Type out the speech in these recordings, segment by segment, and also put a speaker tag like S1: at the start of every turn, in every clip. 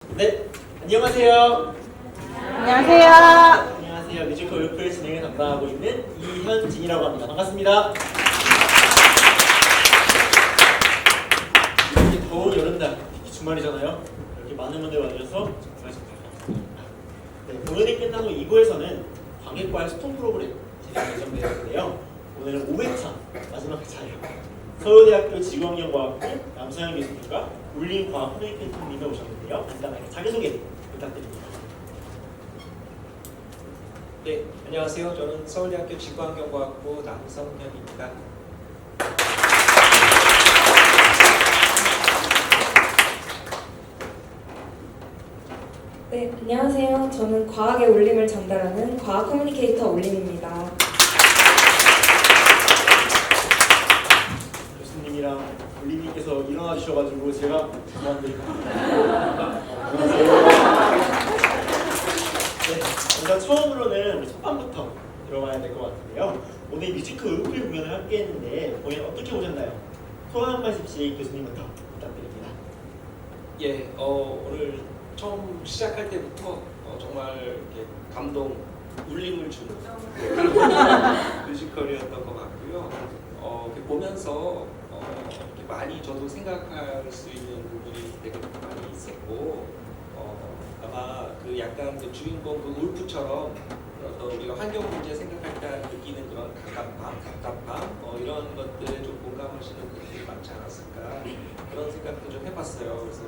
S1: 네, 안녕하세요.
S2: 안녕하세요.
S1: 안녕하세요. 뮤지컬 울프의 진행을 담당하고 있는 이현진이라고 합니다. 반갑습니다. 이렇게 더운 여름날, 특히 주말이잖아요. 이렇게 많은 분들 와주셔서 정말 감사합니다. 네, 공연이 끝난 후 2부에서는 관객과의 소통 프로그램 진행이 예정되어 있는데요. 오늘은 5회차 마지막 차예요. 서울대학교 지구환경과학부 남서영 교수님과 울림과학 커뮤니케이터님이 오셨는데요. 간단하게 자기소개 부탁드립니다.
S3: 네, 안녕하세요. 저는 서울대학교 지구환경과학부 남성현입니다.
S2: 네, 안녕하세요. 저는 과학의 울림을 전달하는 과학 커뮤니케이터 울림입니다.
S1: 교수님이랑 울림님께서 일어나 주셔가지고 제가 죄송한데 네, 먼저 처음으로는 우리 첫판부터 들어가야 될 것 같은데요. 오늘 뮤지컬 울프 공연을 함께 했는데 공연 어떻게 보셨나요? 소감 한 말씀씩 교수님부터 부탁드립니다.
S3: 예, 오늘 처음 시작할 때부터 정말 이렇게 감동, 울림을 주는 그런 뮤지컬이었던 것 같고요. 이렇게 보면서 이렇게 많이 저도 생각할 수 있는 부분이 되게 많이 있었고, 아마 그 약간 그 주인공 그 울프처럼 어떤 우리가 환경 문제 생각할 때 느끼는 그런 답답함, 이런 것들에 좀 공감하시는 분들이 많지 않았을까 그런 생각도 좀 해봤어요. 그래서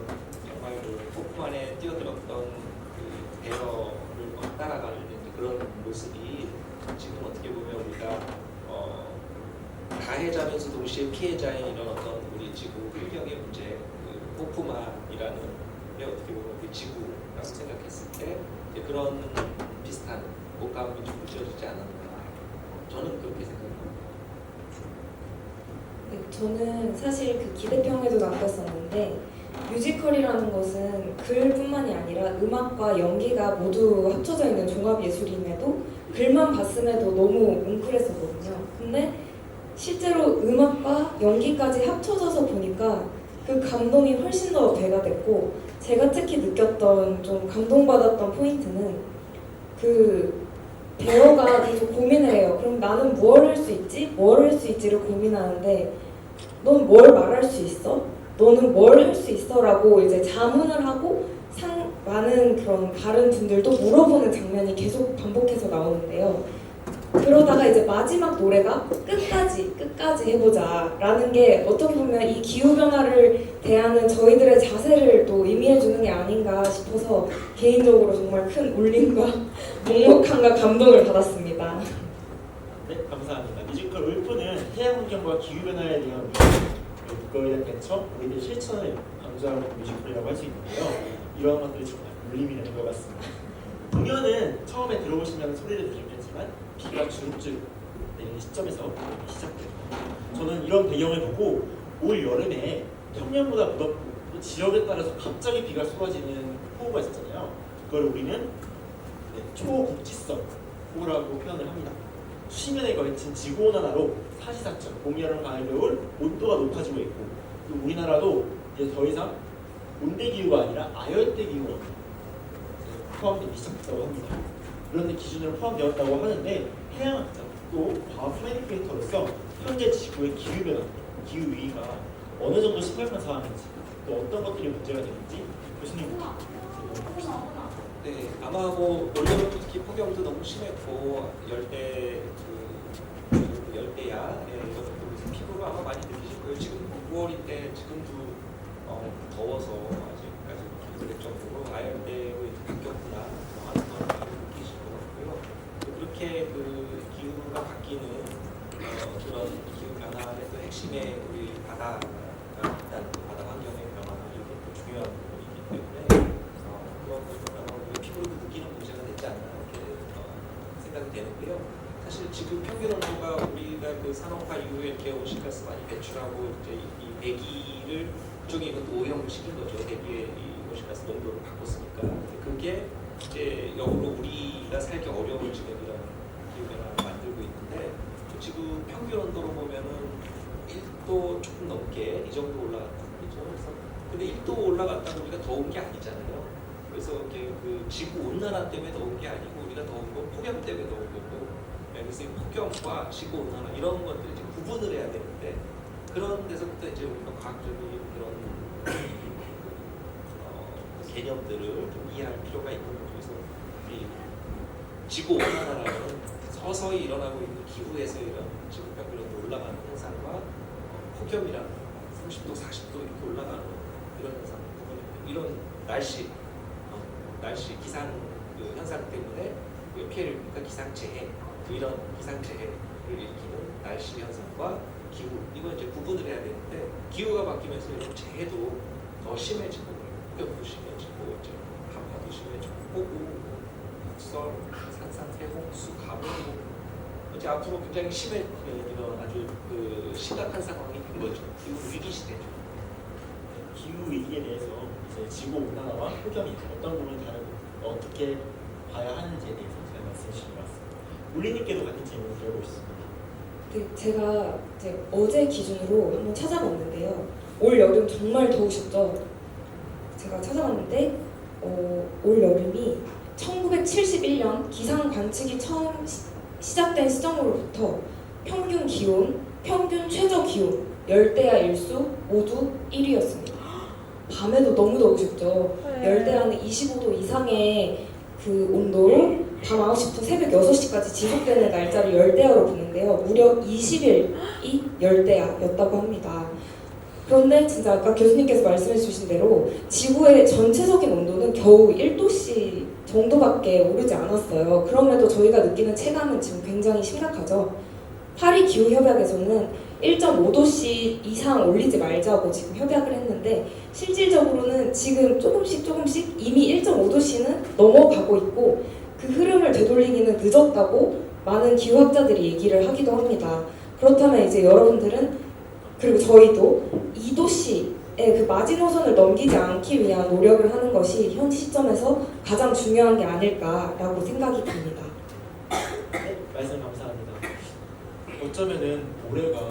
S3: 정말 그 폭풍 안에 뛰어들었던 그 배너를 따라가는 그런 모습이 지금 어떻게 보면 우리가 가해자면서 동시에 피해자인 이런 어떤 우리 지구 환경의 문제, 그 폭풍안이라는 게 어떻게 보면 우리 지구라고 생각했을 때 그런 비슷한 공감이 좀 느껴지지 않았나. 저는 그렇게 생각합니다.
S2: 네, 저는 사실 그 기대평에도 남겼었는데 뮤지컬이라는 것은 글뿐만이 아니라 음악과 연기가 모두 합쳐져 있는 종합 예술임에도 글만 봤음에도 너무 뭉클했었거든요. 근데 실제로 음악과 연기까지 합쳐져서 보니까 그 감동이 훨씬 더 배가 됐고, 제가 특히 느꼈던 좀 감동받았던 포인트는 그 배우가 계속 고민을 해요. 그럼 나는 뭘 할 수 있지? 뭘 할 수 있지를 고민하는데, 넌 뭘 말할 수 있어? 너는 뭘 할 수 있어? 라고 이제 자문을 하고 많은 그런 다른 분들도 물어보는 장면이 계속 반복해서 나오는데요. 그러다가 이제 마지막 노래가 끝까지 해보자 라는 게 어떻게 보면 이 기후변화를 대하는 저희들의 자세를 또 의미해주는 게 아닌가 싶어서 개인적으로 정말 큰 울림과 먹먹함과 감동을 받았습니다.
S1: 네, 감사합니다. 뮤지컬 울프는 해양환경과 기후변화에 대한 그거에 대한 대처, 우리들의 실천을 강조하는 뮤지컬이라고 할 수 있는데요. 이런 것들이 정말 울림이 되는 것 같습니다. 공연은 처음에 들어오시면 소리를 들으셨겠지만 비가 주룩주룩 내리는 시점에서 시작됩니다. 저는 이런 배경을 보고 올 여름에 평년보다 무덥고 또 지역에 따라서 갑자기 비가 쏟아지는 폭우가 있었잖아요. 그걸 우리는 초국지성 폭우라고 표현을 합니다. 수십년에 걸친 지구온난화로 사시사철, 봄, 여름, 가을, 겨울 온도가 높아지고 있고, 또 우리나라도 이제 더 이상 온대기후가 아니라 아열대기후로 포함되기 시작했다고 합니다. 그런데 기준으로 포함되었다고 하는데 해양학자 또 과학 커뮤니케이터로서 현재 지구의 기후변화, 기후위기가 어느 정도 심각한 상황인지, 또 어떤 것들이 문제가 되는지 교수님부터 질문해주십니다.
S3: 네, 아마 뭐 올여름 특히 폭염도 너무 심했고 열대야 이런 것들 피부로 아마 많이 느끼실 거예요. 지금 9월인데 지금도 더워서 아직까지 그럴 정도로 아열대로 바뀌었구나 하는 걸 많이 느끼실 것 같고요. 또 그렇게 그 기후가 바뀌는 그런 기후 변화의 또 핵심에 우리 바다가 일단 바다 환경의 변화 이게 또 중요한 부분이기 때문에 그런 것은 아마 우리 피부로 느끼는 문제가 되지 않나 이렇게 생각이 되는데요. 사실 지금 평균 온도가 우리가 그 산업화 이후에 이렇게 온실가스 많이 배출하고 이제 이 대기를 일종의 이것도 오염을 시킨 거죠. 대기의 이 온실가스 농도를 바꿨으니까. 그게 이제 역으로 우리가 살기 어려운 지금 이런 기후변화를 만들고 있는데, 지금 평균 온도로 보면은 1도 조금 넘게 이 정도 올라갔다는 거죠. 그래서 근데 1도 올라갔다고 우리가 더운 게 아니잖아요. 그 지구 온난화 때문에 더운 게 아니고 우리가 더운 건 폭염 때문에 더운 거고, 그래서 이 폭염과 지구 온난화 이런 것들을 이제 구분을 해야 되는데, 그런 데서부터 이제 우리가 과학적인 그런 개념들을 좀 이해할 필요가 있는 거죠. 그래서 이 지구 온난화라는 서서히 일어나고 있는 기후에서 이런 지구 평균 온도 올라가는 현상과 폭염이라는 30도, 40도 이렇게 올라가는 이런 현상, 이런 날씨 기상 그 현상 때문에 그 피해를 입으니까 기상재해, 이런 기상재해를 일으키는 날씨 현상과 기후, 이거 이제 구분을 해야 되는데, 기후가 바뀌면서 이런 재해도 더 심해지고, 폭염도 심해지고, 이제 한파도 심해지고, 폭우, 폭설, 산사태, 홍수, 가뭄, 이제 앞으로 굉장히 이런 아주 그 심각한 상황이 된 거죠. 기후 위기 시대죠.
S1: 기후 위기에 대해서 이제 지구 온난화와 폭염이 어떤 부분이 다르고 어떻게 봐야 하는지에 대해서 잘 말씀해 주신 것 같습니다. 물리님께도 같은 질문을 드려보고 싶습니다.
S2: 네, 제가 이제 어제 기준으로 한번 찾아봤는데요. 올 여름 정말 더우셨죠? 제가 찾아봤는데 올 여름이 1971년 기상 관측이 처음 시작된 시점으로부터 평균 기온, 평균 최저 기온, 열대야 일수 모두 1위였습니다. 밤에도 너무 더우셨죠? 열대야는 25도 이상의 그 온도로 밤 9시부터 새벽 6시까지 지속되는 날짜를 열대야로 부르는데요. 무려 20일이 열대야였다고 합니다. 그런데 진짜 아까 교수님께서 말씀해 주신 대로 지구의 전체적인 온도는 겨우 1도씨 정도밖에 오르지 않았어요. 그럼에도 저희가 느끼는 체감은 지금 굉장히 심각하죠. 파리 기후협약에서는 1.5도씨 이상 올리지 말자고 지금 협약을 했는데, 실질적으로는 지금 조금씩 이미 1.5도씨는 넘어가고 있고, 그 흐름을 되돌리기는 늦었다고 많은 기후학자들이 얘기를 하기도 합니다. 그렇다면 이제 여러분들은, 그리고 저희도 2도씨의 그 마지노선을 넘기지 않기 위한 노력을 하는 것이 현 시점에서 가장 중요한 게 아닐까라고 생각이 듭니다.
S1: 네, 말씀 감사합니다. 어쩌면은 올해가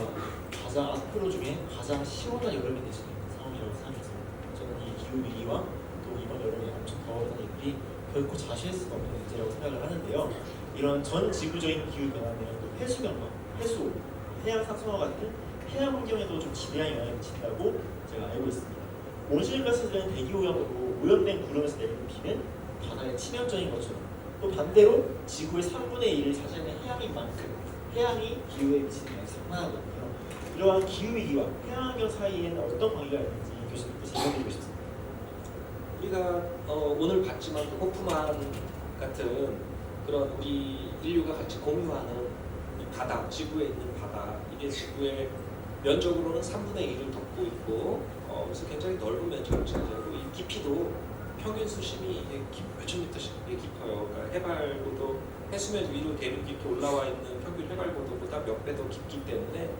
S1: 가장 앞으로 중에 가장 시원한 여름이 될 수도 있는 상황이라고 생각해서, 저는 이 기후 위기와 또 이번 여름에 엄청 더웠던 일들이 결코 자시할 수 없는 문제라고 생각을 하는데요. 이런 전 지구적인 기후 변화는 또 해수면과 해수, 해양 상승과 같은 해양 환경에도 좀 지대한 영향을 미친다고 제가 알고 있습니다. 온실가스들은 대기오염으로 오염된 구름에서 내리는 비는 바다에 치명적인 것처럼, 또 반대로 지구의 3분의 1을 차지하는 해양인 만큼 해양이 기후에 미치는 영향이 상당하거든요. 이러한 기후위기와 해양환경 사이에는 어떤 관계가 있는지 교수님께 설명드리고 싶습니다.
S3: 우리가 오늘 봤지만 그 호프만 같은 그런 우리 인류가 같이 공유하는 이 바다, 지구에 있는 바다, 이게 지구의 면적으로는 3분의 1을 덮고 있고, 그래서 굉장히 넓은 면적을 차지하고, 이 깊이도 평균 수심이 몇천 미터씩 깊어요. 그러니까 해발고도 해수면 위로 대륙 깊이 올라와 있는 평균 해발고도보다 몇 배 더 깊기 때문에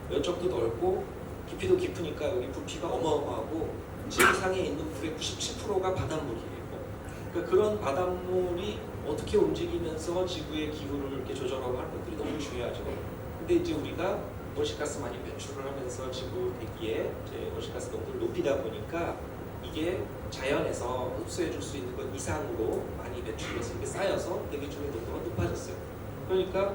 S3: 면적도 넓고 깊이도 깊으니까 여기 부피가 어마어마하고, 지구상에 있는 물의 97%가 바닷물이에요. 그러니까 그런 바닷물이 어떻게 움직이면서 지구의 기후를 이렇게 조절하고 하는 것들이 너무 중요하죠. 근데 이제 우리가 온실가스 많이 배출을 하면서 지구 대기에 이제 온실가스 농도를 높이다 보니까 이게 자연에서 흡수해 줄 수 있는 것 이상으로 많이 배출해서 이게 쌓여서 대기 중의 농도가 높아졌어요. 그러니까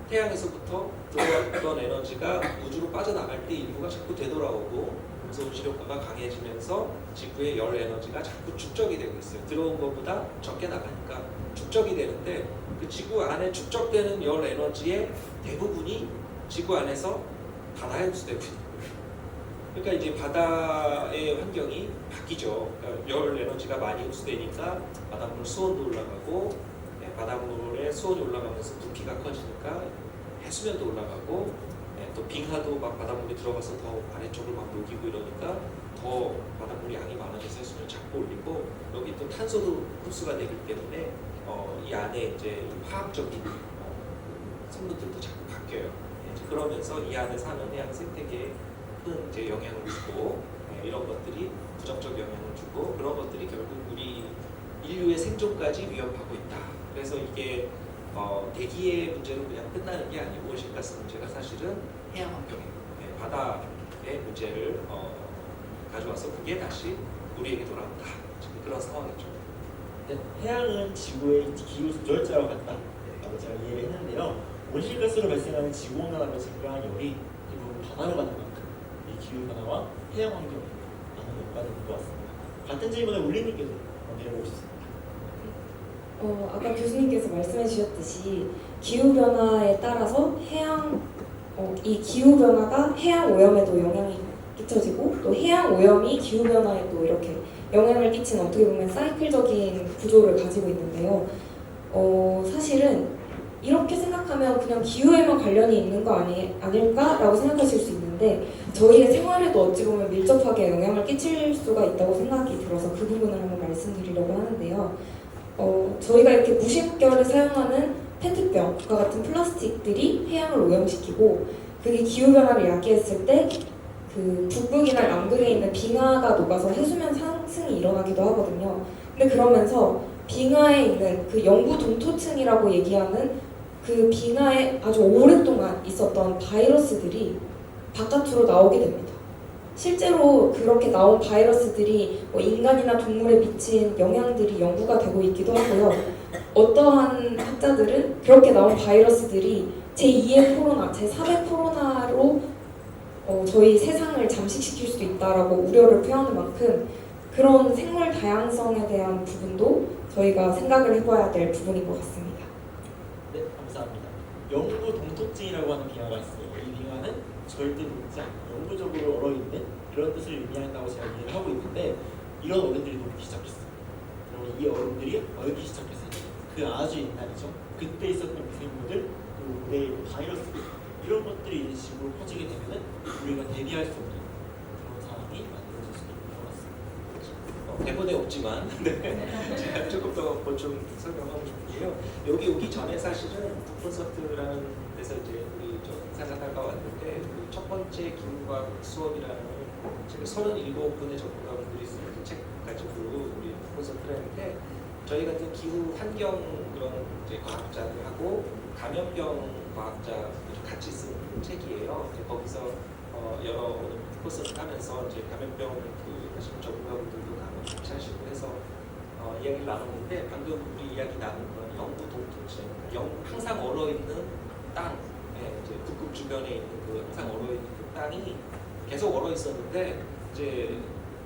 S3: 태양에서부터 들어왔던 에너지가 우주로 빠져나갈 때 인류가 자꾸 되돌아오고, 그래서 온실효과가 강해지면서 지구의 열 에너지가 자꾸 축적이 되고 있어요. 들어온 것보다 적게 나가니까 축적이 되는데, 그 지구 안에 축적되는 열 에너지의 대부분이 지구 안에서 바다에 흡수되고 있는 거예요. 그러니까 이제 바다의 환경이 바뀌죠. 그러니까 열 에너지가 많이 흡수되니까 바닷물 수온도 올라가고, 바닷물의 수온이 올라가면서 부피가 커지니까 해수면도 올라가고, 또 빙하도 막 바닷물이 들어가서 더 아래쪽을 막 녹이고 이러니까 더 바닷물 양이 많아져서 해수면을 자꾸 올리고, 여기 또 탄소도 흡수가 되기 때문에 이 안에 이제 화학적인 성분들도 자꾸 바뀌어요. 이제 그러면서 이 안에 사는 해양 생태계에 큰 이제 영향을 주고, 이런 것들이 부정적 영향을 주고, 그런 것들이 결국 우리 인류의 생존까지 위협하고 있다. 그래서 이게 대기의 문제로 그냥 끝나는 게 아니고, 온실가스 문제가 사실은 해양 환경에, 바다의 문제를 가져와서 그게 다시 우리에게 돌아온다. 지금 그런 상황이죠.
S1: 네, 해양은 지구의 기후 조절자와 같다라고 제가 이해를 했는데요. 온실가스로 발생하는 지구온난화로 증가한 열이 대부분 바다로 가는 만큼 이 기후 변화와 해양 환경에 많은 연관이 있는 것 같습니다. 같은 질문을 울리님께도 드려보고 싶습니다.
S2: 아까 교수님께서 말씀해 주셨듯이 기후 변화에 따라서 이 기후 변화가 해양 오염에도 영향이 끼쳐지고 또 해양 오염이 기후 변화에 또 이렇게 영향을 끼치는 어떻게 보면 사이클적인 구조를 가지고 있는데요. 사실은 이렇게 생각하면 그냥 기후에만 관련이 있는 거 아닐까라고 생각하실 수 있는데 저희의 생활에도 어찌 보면 밀접하게 영향을 끼칠 수가 있다고 생각이 들어서 그 부분을 한번 말씀드리려고 하는데요. 저희가 이렇게 무심결에 사용하는 페트병과 같은 플라스틱들이 해양을 오염시키고 그게 기후변화를 야기했을 때 그 북극이나 남극에 있는 빙하가 녹아서 해수면 상승이 일어나기도 하거든요. 근데 그러면서 빙하에 있는 그 영구 동토층이라고 얘기하는 그 빙하에 아주 오랫동안 있었던 바이러스들이 바깥으로 나오게 됩니다. 실제로 그렇게 나온 바이러스들이 인간이나 동물에 미친 영향들이 연구가 되고 있기도 하고요. 어떠한 학자들은 그렇게 나온 바이러스들이 제2의 코로나, 제3의 코로나로 저희 세상을 잠식시킬 수도 있다라고 우려를 표하는 만큼 그런 생물 다양성에 대한 부분도 저희가 생각을 해봐야 될 부분인 것 같습니다.
S1: 네, 감사합니다. 영구 동토증이라고 하는 빙하가 있어요. 이 빙하는 절대 녹지 않고 영구적으로 얼어있는 그런 뜻을 의미한다고 제가 이해를 하고 있는데 이런 얼음들이 녹기 시작했어요. 그리고 이 얼음들이 얼기 시작했을 때 그 아주 옛날이죠. 그때 있었던 미생물들, 그리고 그때 바이러스 이런 것들이 이제 지구로 퍼지게 되면은 우리가 대비할 수 없는 그런 상황이 만들어질 수도 있는 것 같습니다.
S3: 대본에 없지만 네. 제가 조금 더 보충 설명하고 싶은데요. 여기 오기 전에 사실은 북콘서트라는 데서 이제 우리 상사들과 왔는데 그 첫 번째 기후과학 수업이라는 지금 37분의 전문가분들이 쓴 책 가지고 우리 북콘서트를 했는데 저희 같은 기후 환경 그런 이제 과학자들하고 감염병 과학자들이 같이 쓴 책이에요. 이제 거기서 여러 코스를 하면서 이제 감염병 하시는 전문가분들도 강의 같이 하시고 해서 이야기를 나눴는데 방금 우리 이야기 나눈 건 영구 동토층, 항상 얼어 있는 땅, 이제 북극 주변에 있는 그 항상 얼어 있는 그 땅이 계속 얼어 있었는데 이제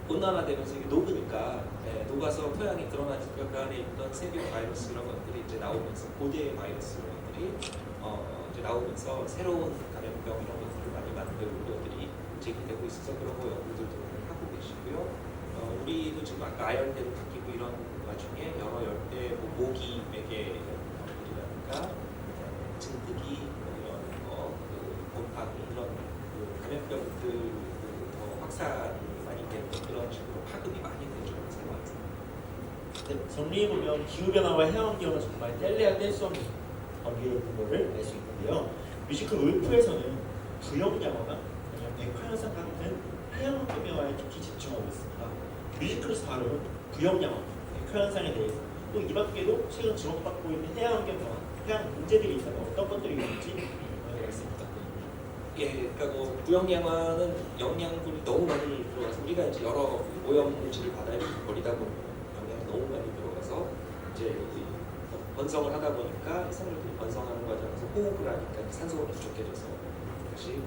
S3: 온난화되면서 이게 녹으니까 녹아서 토양이 드러나니까 그 안에 있던 세균 바이러스 이런 것들이 이제 나오면서 고대 바이러스 이런 것들이 이제 나오면서 새로운 감염병 이런 것들을 많이 만들 우려들이 제기되고 있어서 그런 거 연구들도 하고 계시고요. 우리도 지금 아까 아열대로 바뀌고 이런 와중에 여러 열대 모기 매개 이라든가 진드기 이런 거, 곰팡이 이런 감염병들 확산이 많이 되는 그런 식으로 파급이 많이 되죠.
S1: 네, 정리해보면 기후변화와 해양환경은 정말 뗄래야 뗄 수 없는 관계에 있는 것을 알 수 있는데요. 뮤지컬 울프에서는 부영양화나 아니면 백화현상 같은 해양환경 변화에 특히 집중하고 있습니다. 뮤지컬에서 다룬 부영양화, 백화현상에 대해서 또 이 밖에도 최근 주목받고 있는 해양환경 변화, 해양 문제들이 있다면 어떤 것들이 있는지 말씀 부탁드립니다.
S3: 예, 그러니까 부영양화는 영양분이 너무 많이 들어가서 우리가 이제 여러 오염물질을 바다에 버리다 보면 영양이 너무 많이 들어가서 이제 번성을 하다 보니까 생물들이 번성하는 과정에서 호흡을 하니까 산소가 부족해져서 다시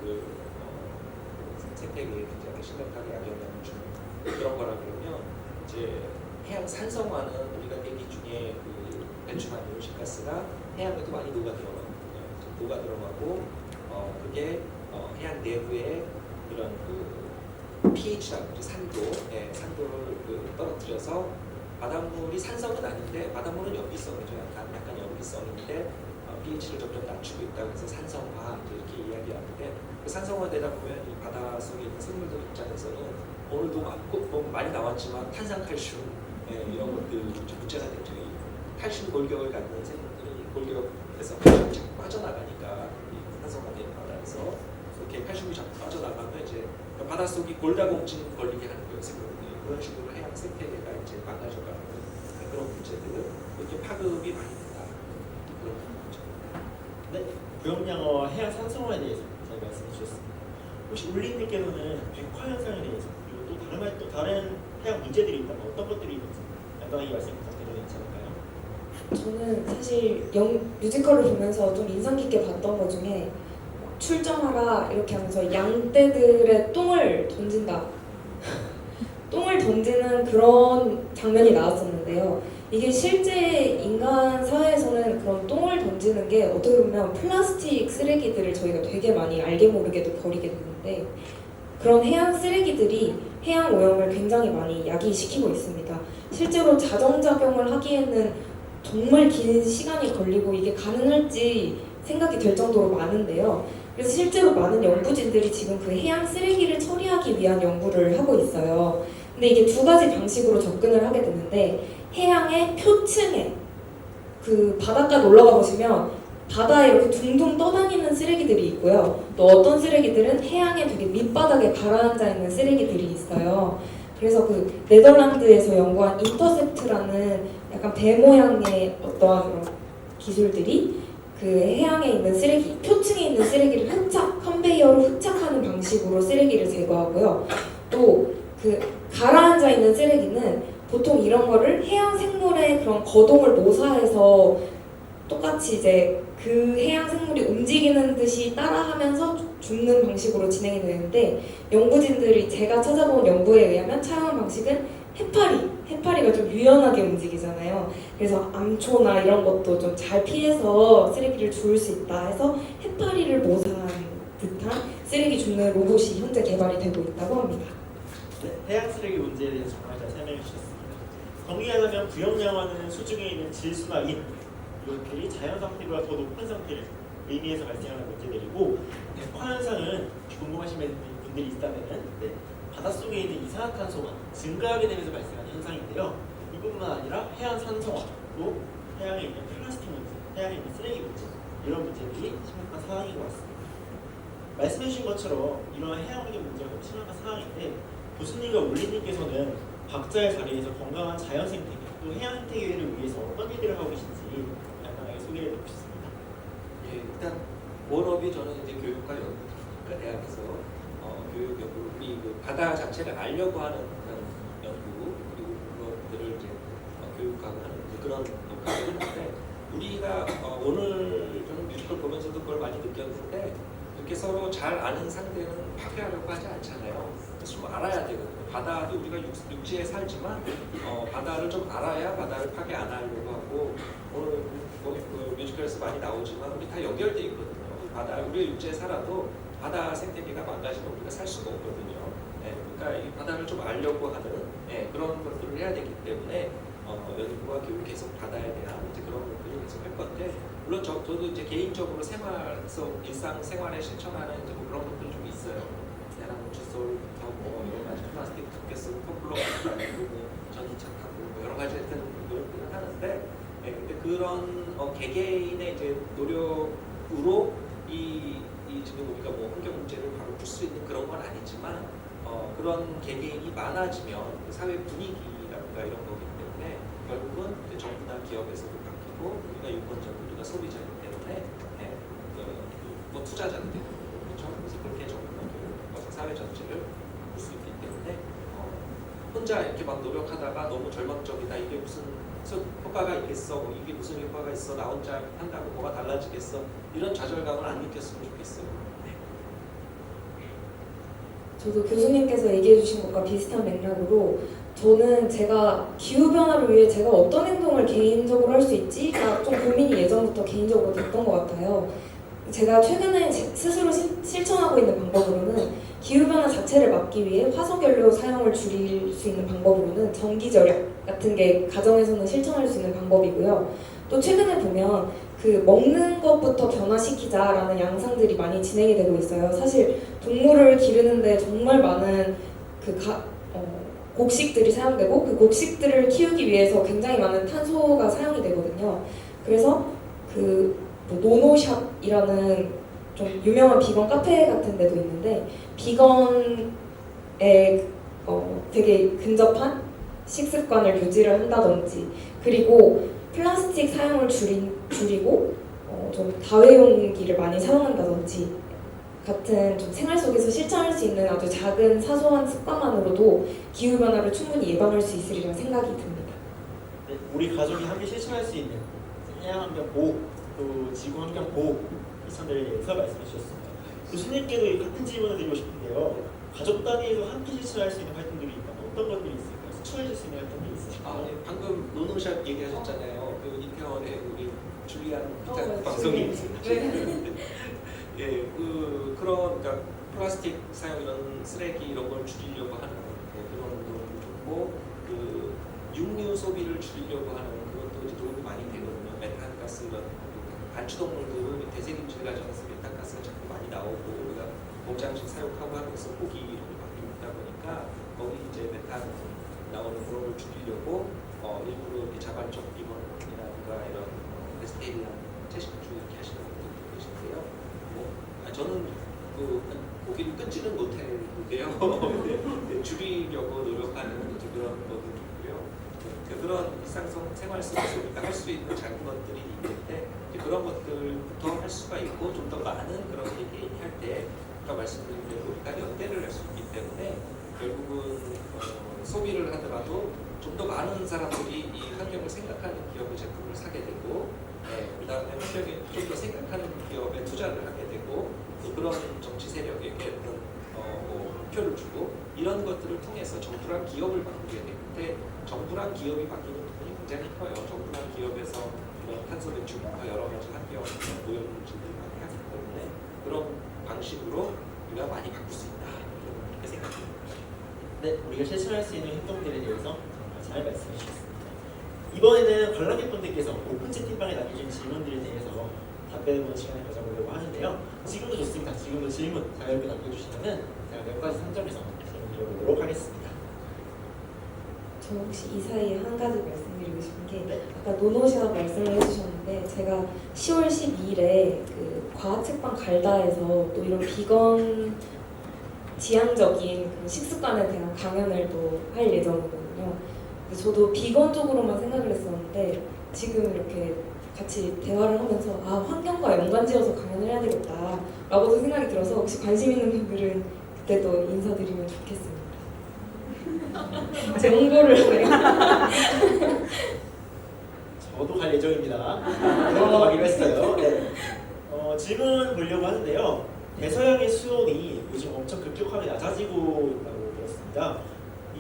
S3: 생태계에 굉장히 심각하게 악영향을 주는 그런 거라 그러면 이제 해양 산성화는 우리가 대기 중에 그 배출하는 온실가스가 해양에도 많이 녹아 들어가거든요. 녹아 들어가고 그게 해양 내부에 이런 그 pH라고 하죠. 산도를 떨어뜨려서 바닷물이 산성은 아닌데 바닷물은 염기성이죠. 약간 염기성인데 pH를 점점 낮추고 있다고 해서 산성화 이렇게 이야기하는데 그 산성화되다 보면 이 바다 속에 있는 생물들 입장에서는 오늘도 많이 나왔지만 탄산칼슘 이런 것들이 문제가 되죠. 칼슘 골격을 갖는 생물들이 골격에서 칼슘이 자꾸 빠져나가니까 이 산성화된 바다에서 이렇게 칼슘이 자꾸 빠져나가면 이제 바닷속이 골다공증 걸리게 하는 거예요. 생물들이 그런 식으로 해양 생태계가 이제 망가져가는 그런 문제들 이렇게 파급이 많이 된다. 그런 거죠.
S1: 네, 부영양화와 해양 산성화에 대해서 잘 말씀해 주셨습니다. 혹시 울림님께서는 백화현상에 대해서 그리고 또 다른 해양 문제들이 있다면 어떤 것들이 있는지 간단하게 말씀 부탁드려도 괜찮을까요?
S2: 저는 사실 뮤지컬을 보면서 좀 인상 깊게 봤던 것 중에 출정하라 이렇게 하면서 양떼들의 똥을 던진다. 똥을 던지는 그런 장면이 나왔었는데요. 이게 실제 인간 사회에서는 그런 똥을 던지는 게 어떻게 보면 플라스틱 쓰레기들을 저희가 되게 많이 알게 모르게도 버리게 되는데 그런 해양 쓰레기들이 해양 오염을 굉장히 많이 야기시키고 있습니다. 실제로 자정작용을 하기에는 정말 긴 시간이 걸리고 이게 가능할지 생각이 될 정도로 많은데요. 그래서 실제로 많은 연구진들이 지금 그 해양 쓰레기를 처리하기 위한 연구를 하고 있어요. 근데 이게 두 가지 방식으로 접근을 하게 되는데 해양의 표층에 그 바닷가 놀러가 보시면 바다에 이렇게 둥둥 떠다니는 쓰레기들이 있고요. 또 어떤 쓰레기들은 해양의 되게 밑바닥에 가라앉아 있는 쓰레기들이 있어요. 그래서 그 네덜란드에서 연구한 인터셉트라는 약간 배 모양의 어떠한 그런 기술들이 그 해양에 있는 쓰레기, 표층에 있는 쓰레기를 흡착, 컨베이어로 흡착하는 방식으로 쓰레기를 제거하고요. 또 그 가라앉아 있는 쓰레기는 보통 이런 거를 해양 생물의 그런 거동을 모사해서 똑같이 이제 그 해양 생물이 움직이는 듯이 따라하면서 줍는 방식으로 진행이 되는데 연구진들이 제가 찾아본 연구에 의하면 촬영한 방식은 해파리가 좀 유연하게 움직이잖아요. 그래서 암초나 이런 것도 좀 잘 피해서 쓰레기를 주울 수 있다 해서 해파리를 모사한 듯한 쓰레기 줍는 로봇이 현재 개발이 되고 있다고 합니다.
S1: 네, 해양 쓰레기 문제에 대해서 정말 잘 설명해 주셨습니다. 정리하자면 부영양화는 수중에 있는 질소나 인 이것들이 자연 상태보다 더 높은 상태를 의미해서 발생하는 문제들이고 화현상은 궁금하신 분들이 있다면은 바닷속에 있는 이산화탄소가 증가하게 되면서 발생하는 현상인데요. 이뿐만 아니라 해양 산성화, 또 해양에 있는 플라스틱 문제, 해양에 있는 쓰레기 문제 이런 문제들이 심각한 상황인 것 같습니다. 말씀해주신 것처럼 이러한 해양 환경 문제가 너무 심각한 상황인데 교수님과 울리님께서는 각자의 자리에서 건강한 자연 생태계 또 해양 생태계를 위해서 어떤 일들을 하고 계신지 간단하게 소개해 드리고 싶습니다.
S3: 예, 일단 본업이 저는 이제 교육과 연구, 그러니까 대학에서 교육 연구, 우리 그 바다 자체를 알려고 하는 그런 연구 그리고 그것들을 이제 교육하고 하는 그런 역할을 했는데 우리가 오늘 저는 뮤지컬 보면서도 그걸 많이 느꼈는데 이렇게 서로 잘 아는 상대는 파괴하려고 하지 않잖아요. 좀 알아야 되거든요. 바다도 우리가 육지에 살지만 바다를 좀 알아야 바다를 파괴 안 하려고 하고 오늘 그 뮤지컬에서 많이 나오지만 우리 다 연결돼 있거든요. 바다 우리가 육지에 살아도 바다 생태계가 망가지면 우리가 살 수가 없거든요. 그러니까 이 바다를 좀 알려고 하는 그런 것들을 해야 되기 때문에 연구와 교육 계속 바다에 대한 이제 그런 것들을 계속 할 건데 물론 저도 이제 개인적으로 일상 생활에 실천하는 이제 뭐 그런 것들이 좀 있어요. 대나무 칫솔부터 뭐 여러 가지 플라스틱 두께 쓰고 텀블러 가지고 뭐 전기차 타고 뭐 여러 가지 하여튼 노력들을 하는데 근데 그런 개개인의 이제 노력으로 이 지금 우리가 뭐 환경 문제를 바로 풀 수 있는 그런 건 아니지만 그런 개개인이 많아지면 그 사회 분위기라든가 이런 거기 때문에 결국은 정부나 기업에서도 바뀌고 우리가 유권자고 우리가 소비자이기 때문에 뭐 투자자도 되고 그렇죠. 그래서 그렇게 정부나 기업, 사회 전체를 바꿀 수 있기 때문에 혼자 이렇게 막 노력하다가 너무 절망적이다. 이게 무슨 효과가 있겠어? 뭐 이게 무슨 효과가 있어? 나 혼자 한다고 뭐가 달라지겠어? 이런 좌절감을 안 느꼈으면 좋겠어요.
S2: 저도 교수님께서 얘기해 주신 것과 비슷한 맥락으로 저는 제가 기후변화를 위해 제가 어떤 행동을 개인적으로 할 수 있지가 좀 고민이 예전부터 개인적으로 됐던 것 같아요. 제가 최근에 스스로 실천하고 있는 방법으로는 기후변화 자체를 막기 위해 화석연료 사용을 줄일 수 있는 방법으로는 전기 절약 같은 게 가정에서는 실천할 수 있는 방법이고요. 또 최근에 보면 그 먹는 것부터 변화시키자라는 양상들이 많이 진행이 되고 있어요. 사실 동물을 기르는데 정말 많은 곡식들이 사용되고 그 곡식들을 키우기 위해서 굉장히 많은 탄소가 사용이 되거든요. 그래서 노노샵이라는 좀 유명한 비건 카페 같은 데도 있는데 비건에 되게 근접한 식습관을 유지를 한다든지 그리고 플라스틱 사용을 줄이고 좀 다회용기를 많이 사용한다든지 같은 좀 생활 속에서 실천할 수 있는 아주 작은 사소한 습관만으로도 기후변화를 충분히 예방할 수 있으리라 생각이 듭니다.
S1: 네, 우리 가족이 함께 실천할 수 있는 해양 환경 보호, 또 지구 환경 보호 실천들에 대해서 말씀해 주셨습니다. 교수님께도 같은 질문을 드리고 싶은데요. 가족 단위에서 함께 실천할 수 있는 활동들이 있다면 어떤 것들이 있을까요? 추천해 줄 수 있는 활동들이 있을까요?
S3: 네. 방금 노노샵 얘기하셨잖아요. 그 이태원에 우리 줄리안
S2: 맞아요.
S3: 방송이
S2: 네.
S3: 예, 그러니까 플라스틱 사용 이런 쓰레기 이런 걸 줄이려고 하는 그런 운동도 좋고 그 육류 소비를 줄이려고 하는 그것도 이제 도움이 많이 되거든요. 메탄가스 이런 반추동물들은 대세김질 가져가서 메탄가스가 자꾸 많이 나오고 우리가 공장식 사육하고 하면서 고기 이런 게 많이 있다 보니까 거기 이제 메탄 나오는 그런 걸 줄이려고 일부러 이렇게 자발적 비건이라든가 이런 베스테리안 채식주 이렇게 하시는 분들도 계신데요. 저는 그 고기를 끊지는 못했는데요. 근데 줄이려고 노력하는 이제 그런 것도 있고요. 그런 일상성 생활 속에서 우리가 할 수 있는 작은 것들이 있는데 그런 것들부터 할 수가 있고 좀 더 많은 그런 얘기할 때 아까 말씀드린 대로 우리가 연대를 할 수 있기 때문에 결국은 소비를 하더라도 좀 더 많은 사람들이 이 환경을 생각하는 기업의 제품을 사게 되고 그 다음에 환경에 좀 더 생각하는 기업에 투자를 하게 되고 또 그런 정치 세력에게 어떤 표를 주고 이런 것들을 통해서 정부랑 기업을 바꾸게 되는데 정부랑 기업이 바뀌는 부분이 굉장히 커요. 정부랑 기업에서 이런 탄소 배출과 여러 가지 환경 오염물질들을 많이 하기 때문에 그런 방식으로 우리가 많이 바꿀 수 있다 이렇게 생각합니다.
S1: 네, 우리가 실천할 수 있는 행동들에 대해서 정말 잘 말씀해 주셨습니다. 이번에는 관람객분들께서 오픈 채팅방에 남겨주신 질문들에 대해서 답변해보는 시간을 가져보려고 하는데요. 지금도 좋습니다. 지금도 질문 자유롭게 남겨주시면 제가 몇 가지 선점해서 질문 드려보도록 하겠습니다.
S2: 저 혹시 이 사이에 한 가지 말씀드리고 싶은 게
S1: 네.
S2: 아까 노노샵 말씀을 해주셨는데 제가 10월 12일에 그 과학책방 갈다에서 또 이런 비건 지향적인 그 식습관에 대한 강연을 또 할 예정이거든요. 근데 저도 비건 쪽으로만 생각을 했었는데 지금 이렇게 같이 대화를 하면서 아 환경과 연관지어서 강연을 해야 되겠다 라고도 생각이 들어서 혹시 관심 있는 분들은 그때도 인사드리면 좋겠습니다. 제 홍보를 하네요.
S1: 저도 갈 예정입니다. 저도 가기로 했어요. 네. 질문 보려고 하는데요. 대서양의 수온이 요즘 엄청 급격하게 낮아지고 있다고 들었습니다.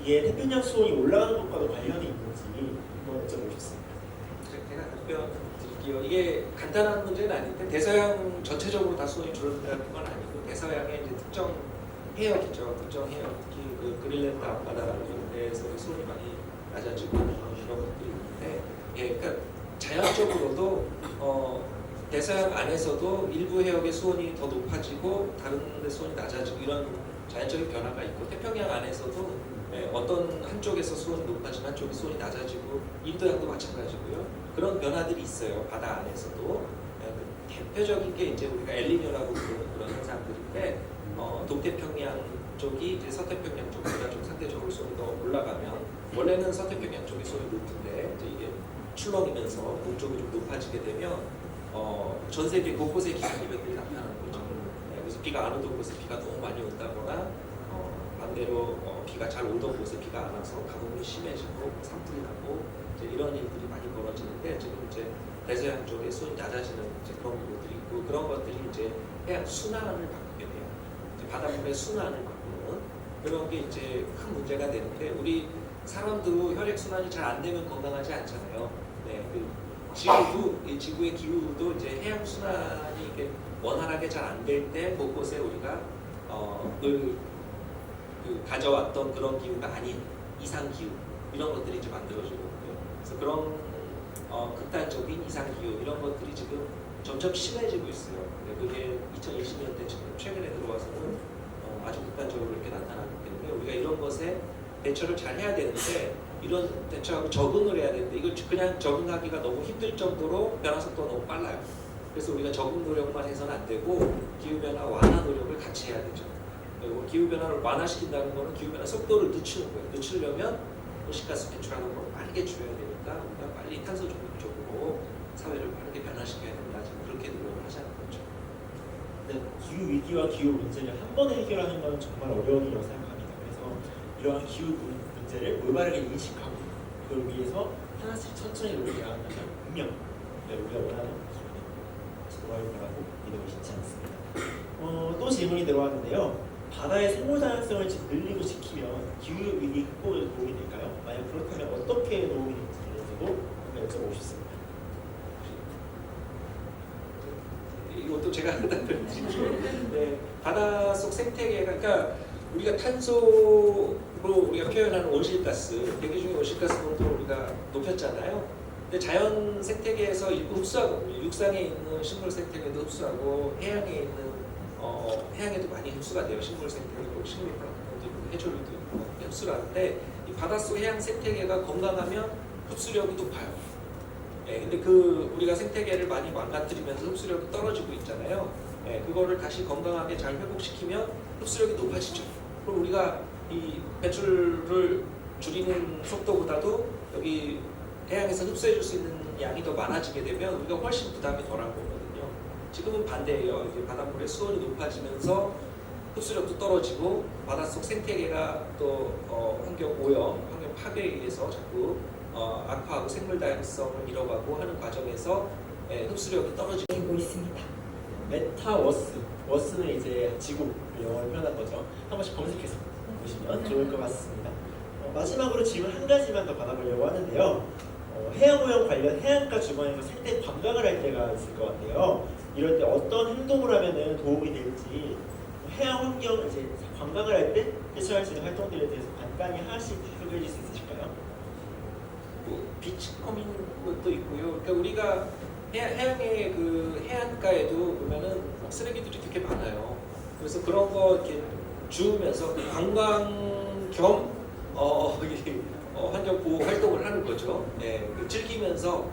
S1: 이게 태평양 수온이 올라가는 것과도 관련이 있는지 한번 여쭤보고 싶습니다.
S3: 제가 답변 드릴게요. 이게 간단한 문제는 아닌데 대서양 전체적으로 다 수온이 줄어든다는 건 아니고 대서양의 이제 특정 해역이죠. 특정 해역, 특히 그 그린랜드 앞바다라는 데에서 수온이 많이 낮아지고 이런 것들이 있는데, 그러니까 자연적으로도 대서양 안에서도 일부 해역의 수온이 더 높아지고 다른 데 수온이 낮아지고 이런 자연적인 변화가 있고 태평양 안에서도 어떤 한쪽에서 수온이 높아지고 한쪽에 수온이 낮아지고 인도양도 마찬가지고요. 그런 변화들이 있어요. 바다 안에서도. 대표적인 게 이제 우리가 엘니뇨라고 부르는 그런 현상들인데 동태평양 쪽이 이제 서태평양 쪽보다 좀 상대적으로 수온이 더 올라가면 원래는 서태평양 쪽이 수온이 높은데 이제 이게 출렁이면서 동쪽이 좀 높아지게 되면 전 세계 곳곳에 기상이변들이 나타나는 거죠. 그래서 비가 안 오던 곳에 비가 너무 많이 온다거나 반대로 비가 잘 오던 곳에 비가 안 와서 가뭄이 심해지고 산불이 나고 이제 이런 일들이 많이 벌어지는데 지금 이제 대서양 쪽에 수온이 낮아지는 이제 그런 부분들이 있고 그런 것들이 이제 해양 순환을 바꾸게 돼요. 이제 바닷물의 순환을 바꾸는 그런 게 이제 큰 문제가 되는데 우리 사람도 혈액 순환이 잘 안 되면 건강하지 않잖아요. 네, 지구도 이 지구의 기후도 이제 해양 순환이 이게 원활하게 잘 안 될 때 곳곳에 우리가 늘 가져왔던 그런 기후가 아닌 이상 기후 이런 것들이 이제 만들어지거든요. 그래서 그런 극단적인 이상 기후 이런 것들이 지금 점점 심해지고 있어요. 그게 2020년대 지금 최근에 들어와서는 아주 극단적으로 이렇게 나타나기 때문에 우리가 이런 것에 대처를 잘 해야 되는데 이런 대처하고 적응을 해야 되는데 이걸 그냥 적응하기가 너무 힘들 정도로 변화 속도가 너무 빨라요. 그래서 우리가 적응 노력만 해서는 안 되고 기후변화 완화 노력을 같이 해야 되죠. 그리고 기후변화를 완화시킨다는 거는 기후변화 속도를 늦추는 거예요. 늦추려면 도시가스 배출하는 걸 빠르게 줄여야 되니까 우리가 빨리 탄소 중립적으로 사회를 빠르게 변화시켜야 된다. 지금 그렇게 노력을 하자는 거죠.
S1: 네, 기후 위기와 기후 문제를 한 번에 해결하는 건 정말 어려운 일이라고 생각합니다. 그래서 이러한 기후 문제를 올바르게 인식하고 그걸 위해서 하나씩 천천히 노력해 나간다면 분명 우리가 원하는 기후는 돌아올 거라고 믿어 쉽지 않습니다. 또 질문이 들어왔는데요. 바다의 생물 다양성을 늘리고 지키면 기후 위기 극복에 도움이 될까요? 만약 그렇다면 어떻게 도움이 될지에 대해서도 여쭤보고 싶습니다.
S3: 이것도 제가 답변을 드리죠. 네, 바닷속 생태계가 그러니까 우리가 탄소로 우리가 표현하는 온실가스, 대기 중에 온실가스 농도를 우리가 높였잖아요. 근데 자연 생태계에서 일부 흡수하고 육상에 있는 식물 생태계도 흡수하고 해양에 있는 해양에도 많이 흡수가 돼요. 식물 생태계도 식물플랑크톤도 있고 해조류도 있고 흡수를 하는데 이 바닷속 해양 생태계가 건강하면 흡수력이 높아요. 예, 근데 우리가 생태계를 많이 망가뜨리면서 흡수력이 떨어지고 있잖아요. 예, 그거를 다시 건강하게 잘 회복시키면 흡수력이 높아지죠. 그럼 우리가 이 배출을 줄이는 속도보다도 여기 해양에서 흡수해줄 수 있는 양이 더 많아지게 되면 우리가 훨씬 부담이 덜한 거거든요. 지금은 반대예요. 이제 바닷물의 수온이 높아지면서 흡수력도 떨어지고 바닷속 생태계가 또 환경 오염, 환경 파괴에 의해서 자꾸 악화하고 생물 다양성을 잃어가고 하는 과정에서 흡수력이 떨어지고
S2: 있습니다.
S1: 메타워스, 워스는 이제 지구 영어로 표현한 거죠. 한 번씩 검색해서 보시면 좋을 것 같습니다. 마지막으로 질문 한 가지만 더 받아보려고 하는데요. 해양오염 관련 해안가 주변에서 생태 관광을 할 때가 있을 것 같아요. 이럴 때 어떤 행동을 하면 도움이 될지, 해양 환경 이제 관광을 할 때 대처할 수 있는 활동들에 대해서 간단히 하나씩 소개해 줄 수 있으실까요?
S3: 비치커밍 것도 있고요. 그러니까 우리가 해양의 그 해안가에도 보면은 쓰레기들이 되게 많아요. 그래서 그런 거 이렇게 주우면서 관광 겸 환경 보호 활동을 하는 거죠. 예, 즐기면서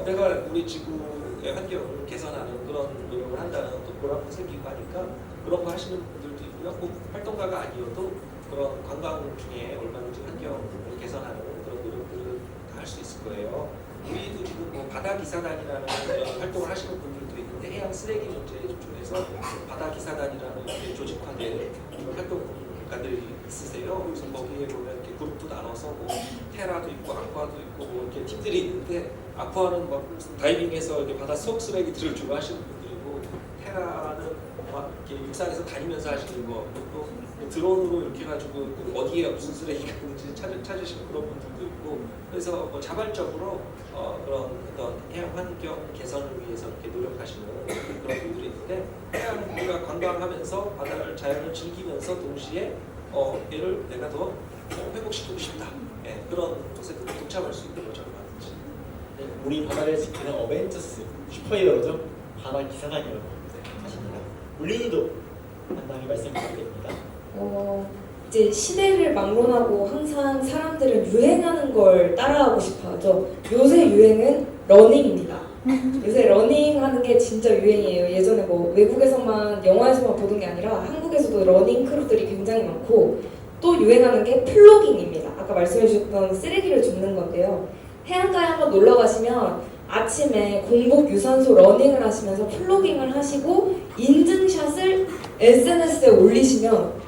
S3: 내가 우리 지구의 환경을 개선하는 그런 노력을 한다는 또 보람도 생기고 하니까 그런 거 하시는 분들도 있고요. 꼭 활동가가 아니어도 그런 관광 중에 얼마든지 환경을 개선하는 그런 노력들을 다 할 수 있을 거예요. 우리도 지금 뭐 바다 기사단이라는 그런 활동을 하시는 분들도 있는데 해양 쓰레기 문제에 집중해서 바다 기사단이라는 조직화된 활동가들이 있으세요. 그래서 거기에 보면 이렇게 그룹도 나눠서 뭐 테라도 있고 아쿠아도 있고 뭐 이렇게 팀들이 있는데 아쿠아는 막 다이빙해서 이렇게 바다 속 쓰레기들을 주로 하시는 분들이고 테라는 막 이렇게 육상에서 다니면서 하시는 거, 또 드론으로 이렇게 해가지고 어디에 무슨 쓰레기가 있는지 찾으시는 그런 분들도 있고, 그래서 뭐 자발적으로 그런 어떤 해양 환경 개선을 위해서 이렇게 노력하시는 그런 분들이 있는데, 해양 우리가 관광하면서 바다를 자연을 즐기면서 동시에 얘를 내가 더 회복시키고 싶다. 예, 그런 것에 동참할 수 있는 거죠.
S1: 네, 우리 바다를 지키는 어벤져스 슈퍼히어로죠. 바다 기사단이라고 하십니다. 물린이도 간단히 말씀 부탁드립니다.
S2: 이제 시대를 막론하고 항상 사람들은 유행하는 걸 따라하고 싶어 하죠. 요새 유행은 러닝입니다. 요새 러닝하는 게 진짜 유행이에요. 예전에 뭐 외국에서만 영화에서만 보던 게 아니라 한국에서도 러닝 크루들이 굉장히 많고, 또 유행하는 게 플로깅입니다. 아까 말씀해 주셨던 쓰레기를 줍는 건데요. 해안가에 한번 놀러 가시면 아침에 공복 유산소 러닝을 하시면서 플로깅을 하시고 인증샷을 SNS에 올리시면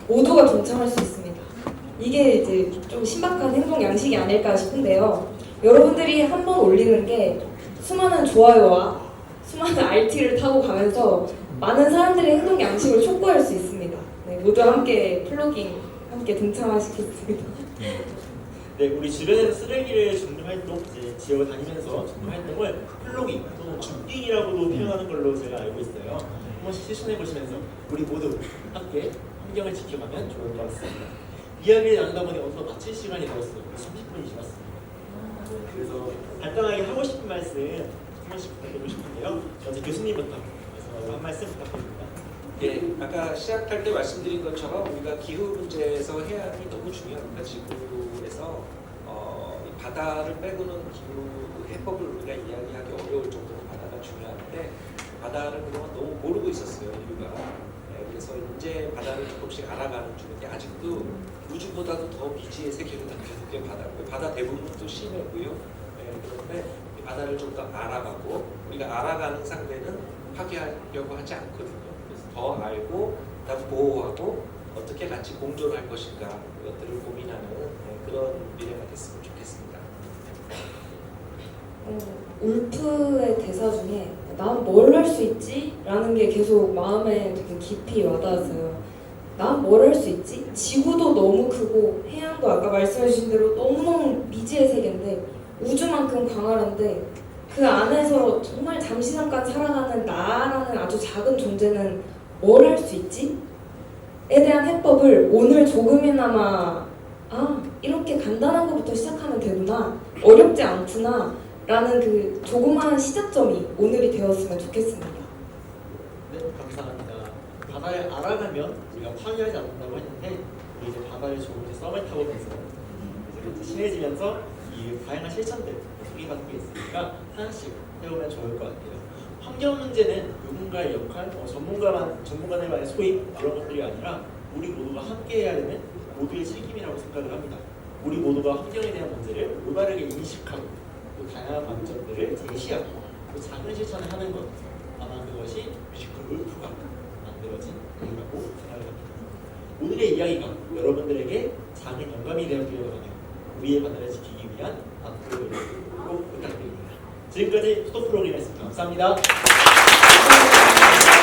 S2: 모두가 동참할 수 있습니다. 이게 이제 좀 신박한 행동 양식이 아닐까 싶은데요. 여러분들이 한번 올리는 게 수많은 좋아요와 수많은 RT를 타고 가면서 많은 사람들의 행동 양식을 촉구할 수 있습니다. 네, 모두 함께 플로깅 함께 동참하시겠습니다.
S1: 네, 우리 주변에서 쓰레기를 줍는 활동, 이제 지역을 다니면서 줍는 활동을 플로깅 또는 줍깅이라고도 표현하는 걸로 제가 알고 있어요. 한 번씩 실천해 보시면서 우리 모두 함께 환경을 지켜가면 좋을 것 같습니다. 이야기를 나누다 보니 어느덧 마칠 시간이 되었어요. 30분이 지났습니다. 그래서 간단하게 하고 싶은 말씀 한 번씩 부탁드리고 싶은데요. 먼저 교수님부터 한 말씀 부탁드립니다.
S3: 예, 아까 시작할 때 말씀드린 것처럼 우리가 기후 문제에서 해양이 너무 중요합니다. 지구에서 이 바다를 빼고는 기후 해법을 우리가 이야기하기 어려울 정도로 바다가 중요한데, 바다를 그동안 너무 모르고 있었어요, 인류가. 그래서 이제 바다를 조금씩 알아가는 중인데, 아직도 우주보다도 더 미지의 세계로 남겨놓은 게 바다고요. 바다 대부분도 심해고요. 그런데 이 바다를 좀 더 알아가고, 우리가 알아가는 상대는 파괴하려고 하지 않거든요. 그래서 더 알고, 그다음 보호하고 어떻게 같이 공존할 것인가, 이것들을 고민하는 그런 미래가 됐으면 좋겠습니다.
S2: 울프의 대사 중에 난 뭘 할 수 있지? 라는 게 계속 마음에 되게 깊이 와닿았어요. 난 뭘 할 수 있지? 지구도 너무 크고 해양도 아까 말씀해주신 대로 너무너무 미지의 세계인데 우주만큼 광활한데 그 안에서 정말 잠시 잠깐 살아가는 나라는 아주 작은 존재는 뭘 할 수 있지? 에 대한 해법을 오늘 조금이나마 이렇게 간단한 것부터 시작하면 되구나, 어렵지 않구나 라는 그 조그마한 시작점이 오늘이 되었으면 좋겠습니다.
S1: 네, 감사합니다. 바다를 알아가면 우리가 파괴하지 않는다고 했는데 우리 이제 바다를 조금 이제 썸을 타보면서 이제 친해지면서 이 다양한 실천들 소개받고 있으니까 하나씩 해보면 좋을 것 같아요. 환경 문제는 누군가의 역할, 전문가들만의 소임 이런 것들이 아니라 우리 모두가 함께해야 되는 모두의 책임이라고 생각을 합니다. 우리 모두가 환경에 대한 문제를 올바르게 인식하고 또 다양한 관점들을 제시하고 또 작은 실천을 하는 것, 아마 그것이 뮤지컬 울프가 만들어진 이유라고 생각을 합니다. 오늘의 이야기가 여러분들에게 작은 영감이 되었기를 바라며 우리의 바다를 지키기 위한 앞으로의 노력 꼭 부탁드립니다. 지금까지 스톱 프로그램이었습니다. 감사합니다.